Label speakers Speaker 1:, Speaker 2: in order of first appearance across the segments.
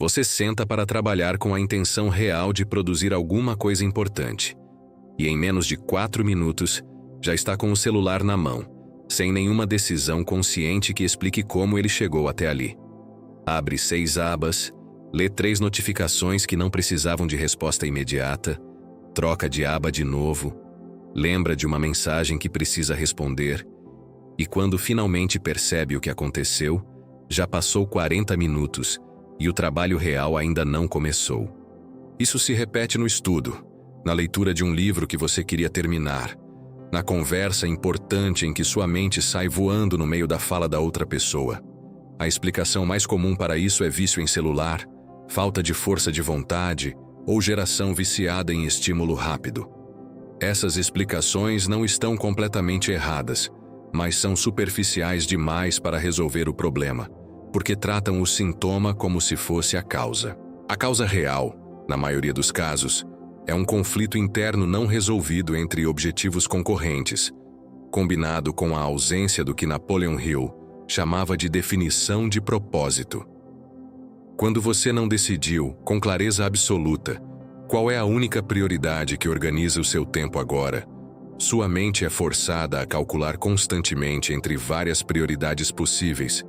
Speaker 1: Você senta para trabalhar com a intenção real de produzir alguma coisa importante. E em menos de 4 minutos, já está com o celular na mão, sem nenhuma decisão consciente que explique como ele chegou até ali. Abre 6 abas, lê 3 notificações que não precisavam de resposta imediata, troca de aba de novo, lembra de uma mensagem que precisa responder, e quando finalmente percebe o que aconteceu, já passou 40 minutos e o trabalho real ainda não começou. Isso se repete no estudo, na leitura de um livro que você queria terminar, na conversa importante em que sua mente sai voando no meio da fala da outra pessoa. A explicação mais comum para isso é vício em celular, falta de força de vontade ou geração viciada em estímulo rápido. Essas explicações não estão completamente erradas, mas são superficiais demais para resolver o problema, porque tratam o sintoma como se fosse a causa. A causa real, na maioria dos casos, é um conflito interno não resolvido entre objetivos concorrentes, combinado com a ausência do que Napoleon Hill chamava de definição de propósito. Quando você não decidiu, com clareza absoluta, qual é a única prioridade que organiza o seu tempo agora, sua mente é forçada a calcular constantemente entre várias prioridades possíveis,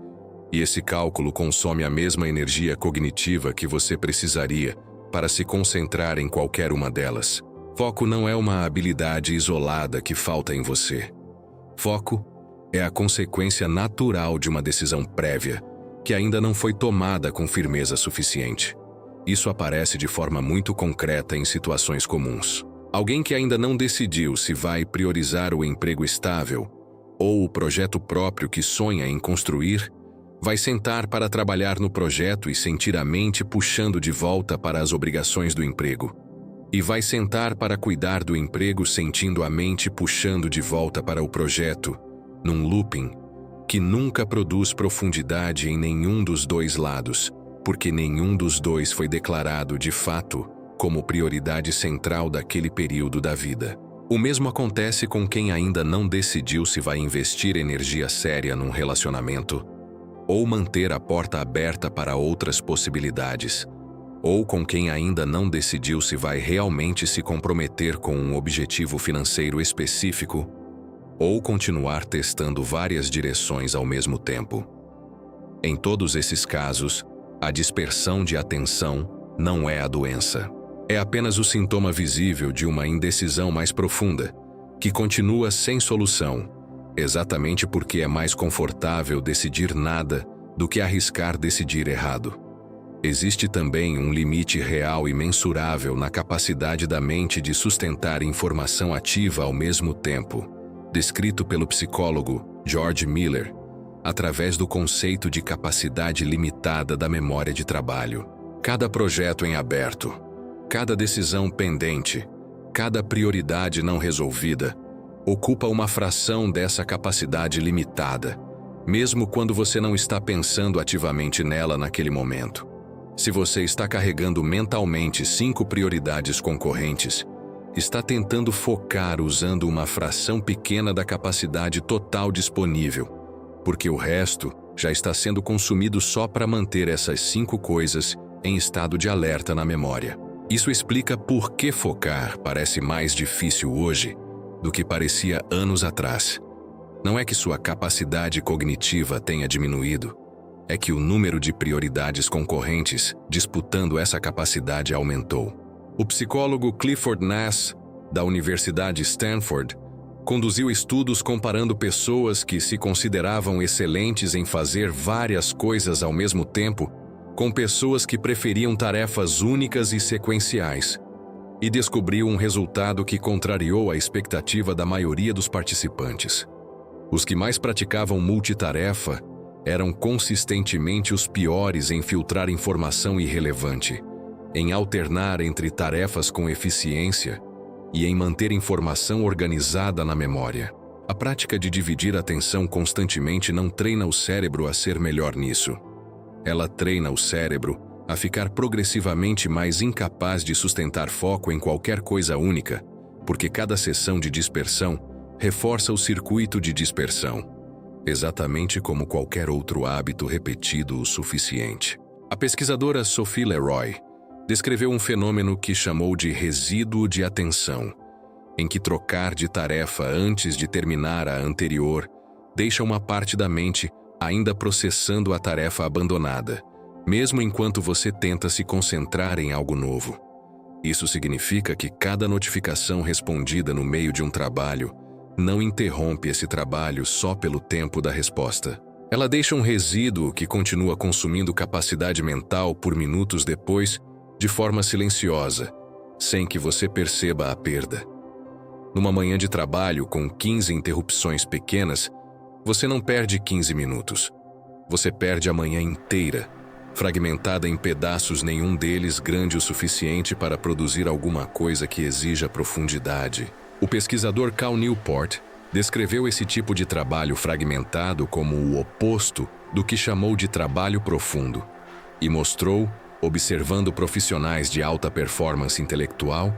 Speaker 1: e esse cálculo consome a mesma energia cognitiva que você precisaria para se concentrar em qualquer uma delas. Foco não é uma habilidade isolada que falta em você. Foco é a consequência natural de uma decisão prévia, que ainda não foi tomada com firmeza suficiente. Isso aparece de forma muito concreta em situações comuns. Alguém que ainda não decidiu se vai priorizar o emprego estável ou o projeto próprio que sonha em construir, vai sentar para trabalhar no projeto e sentir a mente puxando de volta para as obrigações do emprego. E vai sentar para cuidar do emprego sentindo a mente puxando de volta para o projeto, num looping que nunca produz profundidade em nenhum dos dois lados, porque nenhum dos dois foi declarado de fato como prioridade central daquele período da vida. O mesmo acontece com quem ainda não decidiu se vai investir energia séria num relacionamento, ou manter a porta aberta para outras possibilidades, ou com quem ainda não decidiu se vai realmente se comprometer com um objetivo financeiro específico, ou continuar testando várias direções ao mesmo tempo. Em todos esses casos, a dispersão de atenção não é a doença. É apenas o sintoma visível de uma indecisão mais profunda, que continua sem solução, exatamente porque é mais confortável decidir nada do que arriscar decidir errado. Existe também um limite real e mensurável na capacidade da mente de sustentar informação ativa ao mesmo tempo, descrito pelo psicólogo George Miller, através do conceito de capacidade limitada da memória de trabalho. Cada projeto em aberto, cada decisão pendente, cada prioridade não resolvida, ocupa uma fração dessa capacidade limitada, mesmo quando você não está pensando ativamente nela naquele momento. Se você está carregando mentalmente 5 prioridades concorrentes, está tentando focar usando uma fração pequena da capacidade total disponível, porque o resto já está sendo consumido só para manter essas 5 coisas em estado de alerta na memória. Isso explica por que focar parece mais difícil hoje do que parecia anos atrás. Não é que sua capacidade cognitiva tenha diminuído, é que o número de prioridades concorrentes disputando essa capacidade aumentou. O psicólogo Clifford Nass, da Universidade Stanford, conduziu estudos comparando pessoas que se consideravam excelentes em fazer várias coisas ao mesmo tempo com pessoas que preferiam tarefas únicas e sequenciais, e descobriu um resultado que contrariou a expectativa da maioria dos participantes. Os que mais praticavam multitarefa eram consistentemente os piores em filtrar informação irrelevante, em alternar entre tarefas com eficiência e em manter informação organizada na memória. A prática de dividir a atenção constantemente não treina o cérebro a ser melhor nisso. Ela treina o cérebro a ficar progressivamente mais incapaz de sustentar foco em qualquer coisa única, porque cada sessão de dispersão reforça o circuito de dispersão, exatamente como qualquer outro hábito repetido o suficiente. A pesquisadora Sophie Leroy descreveu um fenômeno que chamou de resíduo de atenção, em que trocar de tarefa antes de terminar a anterior deixa uma parte da mente ainda processando a tarefa abandonada, mesmo enquanto você tenta se concentrar em algo novo. Isso significa que cada notificação respondida no meio de um trabalho não interrompe esse trabalho só pelo tempo da resposta. Ela deixa um resíduo que continua consumindo capacidade mental por minutos depois, de forma silenciosa, sem que você perceba a perda. Numa manhã de trabalho com 15 interrupções pequenas, você não perde 15 minutos. Você perde a manhã inteira, fragmentada em pedaços, nenhum deles grande o suficiente para produzir alguma coisa que exija profundidade. O pesquisador Cal Newport descreveu esse tipo de trabalho fragmentado como o oposto do que chamou de trabalho profundo e mostrou, observando profissionais de alta performance intelectual,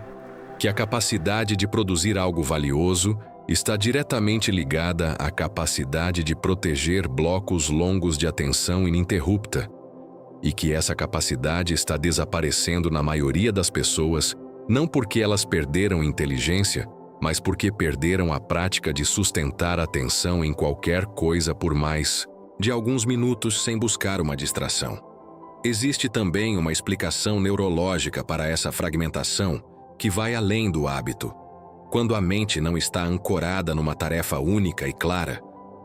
Speaker 1: que a capacidade de produzir algo valioso está diretamente ligada à capacidade de proteger blocos longos de atenção ininterrupta e que essa capacidade está desaparecendo na maioria das pessoas não porque elas perderam inteligência, mas porque perderam a prática de sustentar a atenção em qualquer coisa por mais de alguns minutos sem buscar uma distração. Existe também uma explicação neurológica para essa fragmentação que vai além do hábito. Quando a mente não está ancorada numa tarefa única e clara,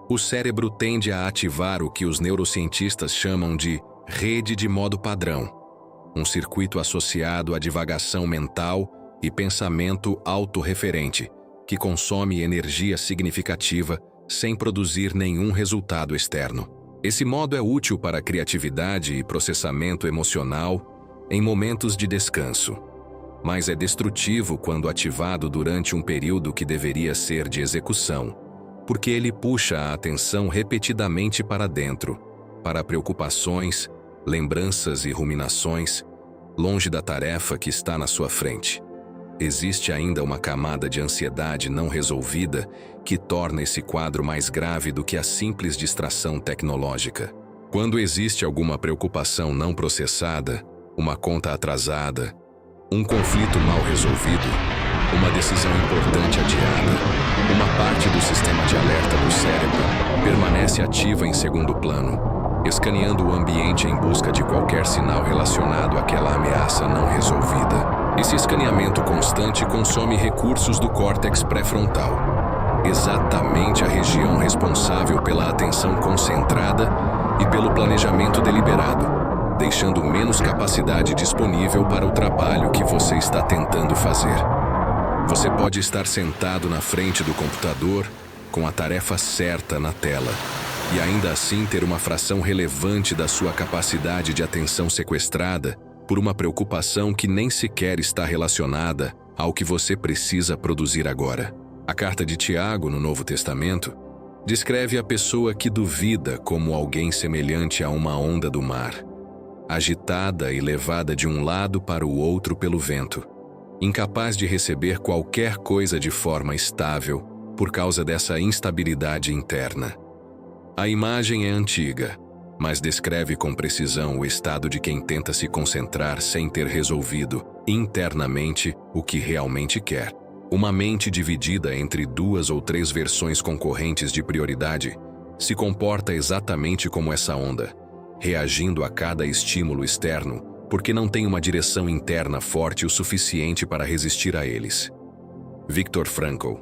Speaker 1: o cérebro tende a ativar o que os neurocientistas chamam de rede de modo padrão, um circuito associado à divagação mental e pensamento autorreferente, que consome energia significativa sem produzir nenhum resultado externo. Esse modo é útil para a criatividade e processamento emocional em momentos de descanso, mas é destrutivo quando ativado durante um período que deveria ser de execução, porque ele puxa a atenção repetidamente para dentro, para preocupações, lembranças e ruminações, longe da tarefa que está na sua frente. Existe ainda uma camada de ansiedade não resolvida que torna esse quadro mais grave do que a simples distração tecnológica. Quando existe alguma preocupação não processada, uma conta atrasada, um conflito mal resolvido, uma decisão importante adiada, uma parte do sistema de alerta do cérebro permanece ativa em segundo plano, escaneando o ambiente em busca de qualquer sinal relacionado àquela ameaça não resolvida. Esse escaneamento constante consome recursos do córtex pré-frontal, exatamente a região responsável pela atenção concentrada e pelo planejamento deliberado, deixando menos capacidade disponível para o trabalho que você está tentando fazer. Você pode estar sentado na frente do computador com a tarefa certa na tela e ainda assim ter uma fração relevante da sua capacidade de atenção sequestrada por uma preocupação que nem sequer está relacionada ao que você precisa produzir agora. A carta de Tiago, no Novo Testamento, descreve a pessoa que duvida como alguém semelhante a uma onda do mar, agitada e levada de um lado para o outro pelo vento, incapaz de receber qualquer coisa de forma estável por causa dessa instabilidade interna. A imagem é antiga, mas descreve com precisão o estado de quem tenta se concentrar sem ter resolvido internamente o que realmente quer. Uma mente dividida entre 2 ou 3 versões concorrentes de prioridade se comporta exatamente como essa onda, reagindo a cada estímulo externo porque não tem uma direção interna forte o suficiente para resistir a eles. Viktor Frankl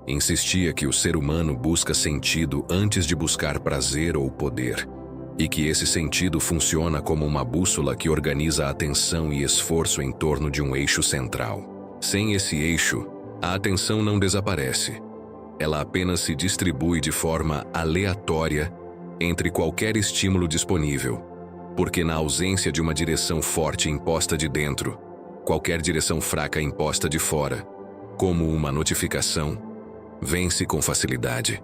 Speaker 1: insistia que o ser humano busca sentido antes de buscar prazer ou poder, e que esse sentido funciona como uma bússola que organiza a atenção e esforço em torno de um eixo central. Sem esse eixo, a atenção não desaparece. Ela apenas se distribui de forma aleatória entre qualquer estímulo disponível, porque na ausência de uma direção forte imposta de dentro, qualquer direção fraca imposta de fora, como uma notificação, vence com facilidade.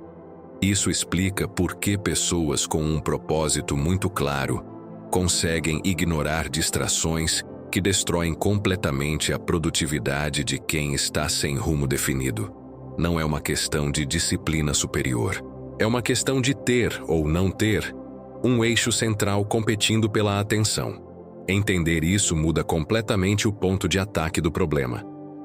Speaker 1: Isso explica por que pessoas com um propósito muito claro conseguem ignorar distrações que destroem completamente a produtividade de quem está sem rumo definido. Não é uma questão de disciplina superior. É uma questão de ter ou não ter um eixo central competindo pela atenção. Entender isso muda completamente o ponto de ataque do problema.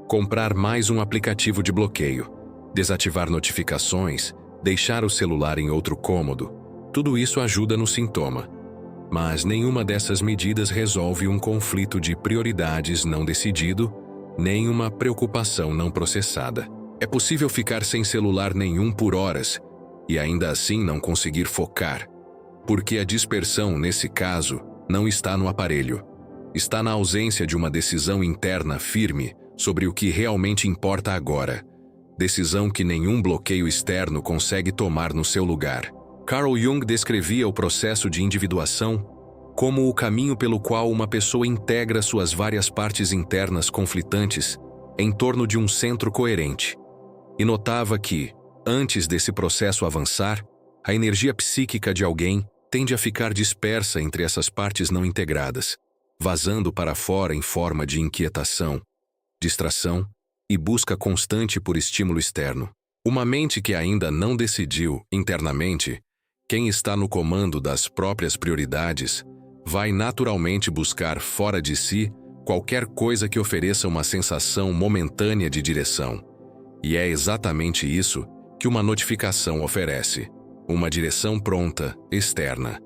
Speaker 1: Comprar mais um aplicativo de bloqueio, desativar notificações, deixar o celular em outro cômodo, tudo isso ajuda no sintoma. Mas nenhuma dessas medidas resolve um conflito de prioridades não decidido, nem uma preocupação não processada. É possível ficar sem celular nenhum por horas e ainda assim não conseguir focar, porque a dispersão, nesse caso, não está no aparelho. Está na ausência de uma decisão interna firme sobre o que realmente importa agora. Decisão que nenhum bloqueio externo consegue tomar no seu lugar. Carl Jung descrevia o processo de individuação como o caminho pelo qual uma pessoa integra suas várias partes internas conflitantes em torno de um centro coerente. E notava que, antes desse processo avançar, a energia psíquica de alguém tende a ficar dispersa entre essas partes não integradas, vazando para fora em forma de inquietação, distração e busca constante por estímulo externo. Uma mente que ainda não decidiu, internamente, quem está no comando das próprias prioridades, vai naturalmente buscar fora de si qualquer coisa que ofereça uma sensação momentânea de direção. E é exatamente isso que uma notificação oferece. Uma direção pronta, externa,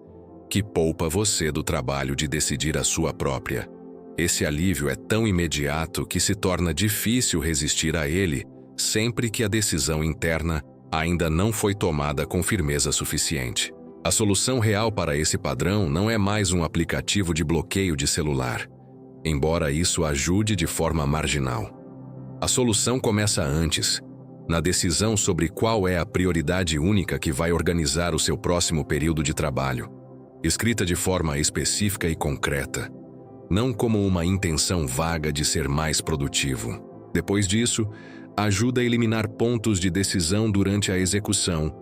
Speaker 1: que poupa você do trabalho de decidir a sua própria. Esse alívio é tão imediato que se torna difícil resistir a ele sempre que a decisão interna ainda não foi tomada com firmeza suficiente. A solução real para esse padrão não é mais um aplicativo de bloqueio de celular, embora isso ajude de forma marginal. A solução começa antes, na decisão sobre qual é a prioridade única que vai organizar o seu próximo período de trabalho, escrita de forma específica e concreta, não como uma intenção vaga de ser mais produtivo. Depois disso, ajuda a eliminar pontos de decisão durante a execução,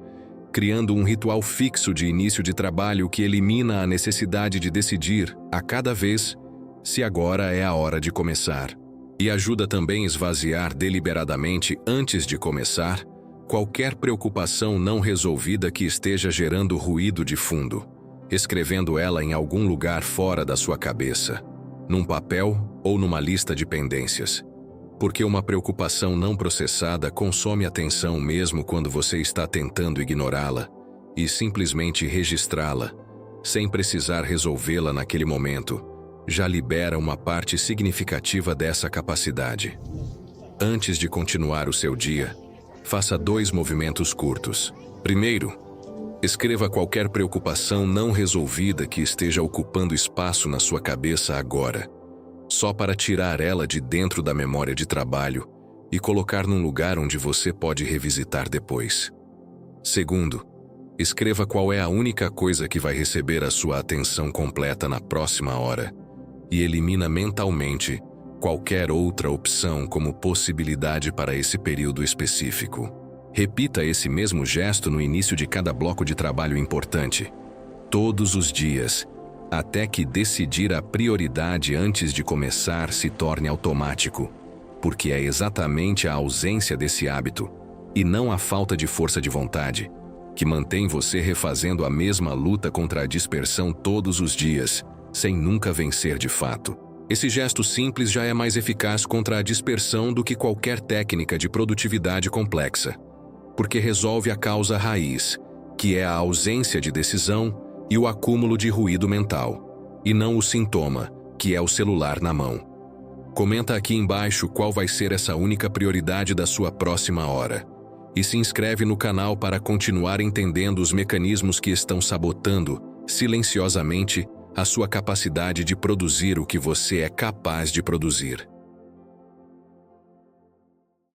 Speaker 1: criando um ritual fixo de início de trabalho que elimina a necessidade de decidir, a cada vez, se agora é a hora de começar. E ajuda também a esvaziar deliberadamente, antes de começar, qualquer preocupação não resolvida que esteja gerando ruído de fundo, escrevendo ela em algum lugar fora da sua cabeça, num papel ou numa lista de pendências. Porque uma preocupação não processada consome atenção mesmo quando você está tentando ignorá-la e simplesmente registrá-la, sem precisar resolvê-la naquele momento, já libera uma parte significativa dessa capacidade. Antes de continuar o seu dia, faça 2 movimentos curtos. Primeiro, escreva qualquer preocupação não resolvida que esteja ocupando espaço na sua cabeça agora, só para tirar ela de dentro da memória de trabalho e colocar num lugar onde você pode revisitar depois. Segundo, escreva qual é a única coisa que vai receber a sua atenção completa na próxima hora e elimina mentalmente qualquer outra opção como possibilidade para esse período específico. Repita esse mesmo gesto no início de cada bloco de trabalho importante, todos os dias, até que decidir a prioridade antes de começar se torne automático, porque é exatamente a ausência desse hábito, e não a falta de força de vontade, que mantém você refazendo a mesma luta contra a dispersão todos os dias, sem nunca vencer de fato. Esse gesto simples já é mais eficaz contra a dispersão do que qualquer técnica de produtividade complexa, porque resolve a causa raiz, que é a ausência de decisão e o acúmulo de ruído mental, e não o sintoma, que é o celular na mão. Comenta aqui embaixo qual vai ser essa única prioridade da sua próxima hora, e se inscreve no canal para continuar entendendo os mecanismos que estão sabotando, silenciosamente, a sua capacidade de produzir o que você é capaz de produzir.